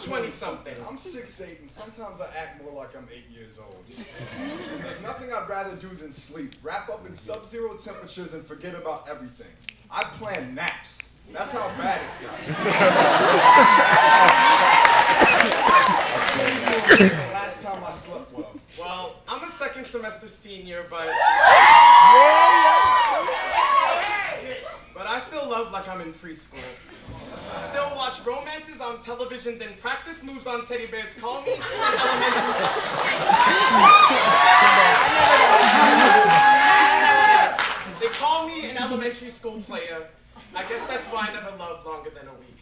20-something. I'm 6'8", and sometimes I act more like I'm 8 years old. And there's nothing I'd rather do than sleep, wrap up in sub-zero temperatures and forget about everything. I plan naps. That's how bad it's gotten. The last time I slept well. Well, I'm a second semester senior, but I still love like I'm in preschool. Still watch romances on television, then practice moves on teddy bears. Call me an elementary They call me an elementary school player. I guess that's why I never loved longer than a week.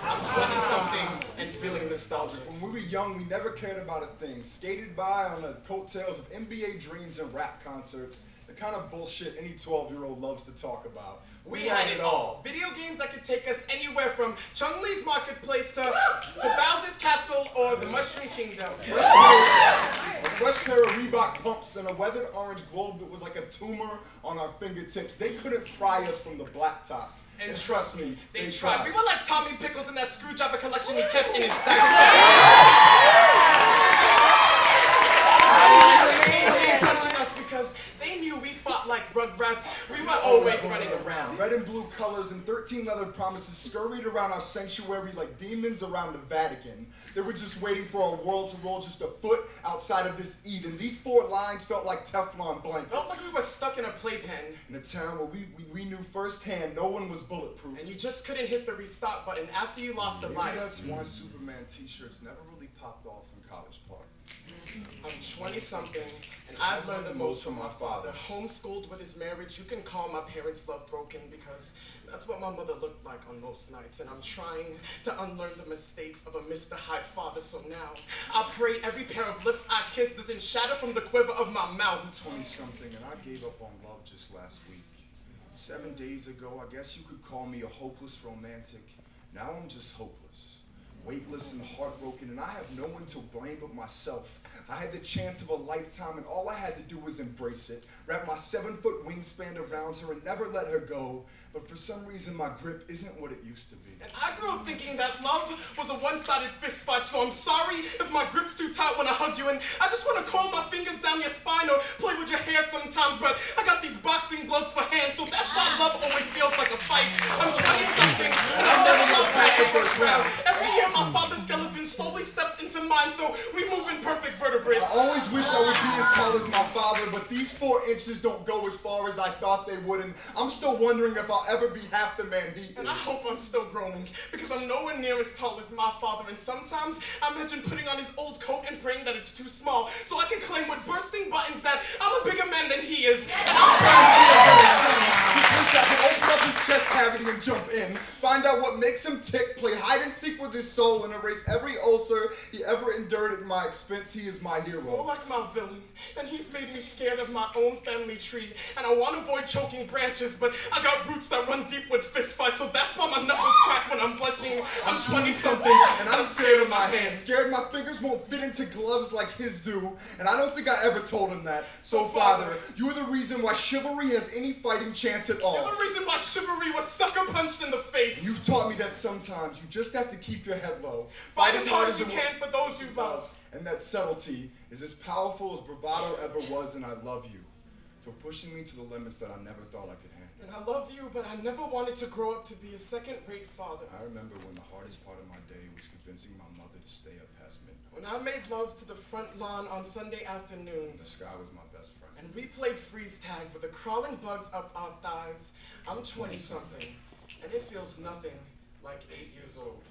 I'm 20-something and feeling nostalgic. When we were young, we never cared about a thing. Skated by on the coattails of NBA dreams and rap concerts. The kind of bullshit any 12-year-old loves to talk about. We had it all. Video games that could take us anywhere from Chung-Li's Marketplace to Bowser's Castle or the Mushroom Kingdom. A fresh pair of Reebok pumps and a weathered orange globe that was like a tumor on our fingertips. They couldn't pry us from the blacktop. And trust me, they tried. We were like Tommy Pickles in that screwdriver collection he kept in his diaper. Touching us because they knew we fought like rugrats. We were always running around. Red and blue colors and 13 leather promises scurried around our sanctuary like demons around the Vatican. They were just waiting for our world to roll just a foot outside of this Eden. These 4 lines felt like Teflon blankets. Felt like we were stuck in a playpen. In a town where we knew firsthand no one was bulletproof. And you just couldn't hit the restart button after you lost a life. That's why Superman t-shirts never really popped off in College Park. I'm 20-something, and I've learned the most from my father. Homeschooled with his marriage, you can call my parents' love broken because that's what my mother looked like on most nights. And I'm trying to unlearn the mistakes of a Mr. Hyde father. So now, I pray every pair of lips I kiss doesn't shatter from the quiver of my mouth. I'm 20-something, and I gave up on love just last week. 7 days ago, I guess you could call me a hopeless romantic. Now I'm just hopeless. Weightless and heartbroken, and I have no one to blame but myself. I had the chance of a lifetime, and all I had to do was embrace it. Wrap my 7-foot wingspan around her and never let her go. But for some reason, my grip isn't what it used to be. And I grew up thinking that love was a one-sided fist fight, so I'm sorry if my grip's too tight when I hug you, and I just want to curl my fingers down your spine or play with your hair sometimes, but I got these boxing gloves for hands, so that's why love always feels like a fight. I'm 20-something, and I've never lost past the first round. Every year, my father's skeleton slowly steps into mine, so we move in perfect vertebrae. I always wished I would be as tall as my father, but these 4 inches don't go as far as I thought they would, and I'm still wondering if I'll ever be half the man he is. And I hope I'm still growing, because I'm nowhere near as tall as my father, and sometimes I imagine putting on his old coat and praying that it's too small, so I can claim with bursting buttons that I'm a bigger man than he is, and I'm trying to be He wished I could open up his chest cavity and jump in, find out what makes him tick, play hide and seek with his soul, and erase every ulcer he ever endured at my expense. He is my hero. More like my villain, and he's made me scared of my own family tree, and I want to avoid choking branches, but I got roots that run deep with fist fights, so that's why my knuckles crack when I'm blushing. I'm 20-something, and I'm scared of my hands. Scared my fingers won't fit into gloves like his do, and I don't think I ever told him that. So, Father, you're the reason why chivalry has any fighting chance at all. You're the reason why chivalry was sucker punched in the face. You've taught me that sometimes you just have to keep your head low. Fight as hard as you can for those you love. And that subtlety is as powerful as bravado ever was, and I love you for pushing me to the limits that I never thought I could handle. And I love you, but I never wanted to grow up to be a second-rate father. I remember when the hardest part of my day was convincing my mother to stay up past midnight. When I made love to the front lawn on Sunday afternoons. The sky was my best friend. And we played freeze tag with the crawling bugs up our thighs. I'm 20-something, and it feels nothing like 8 years old.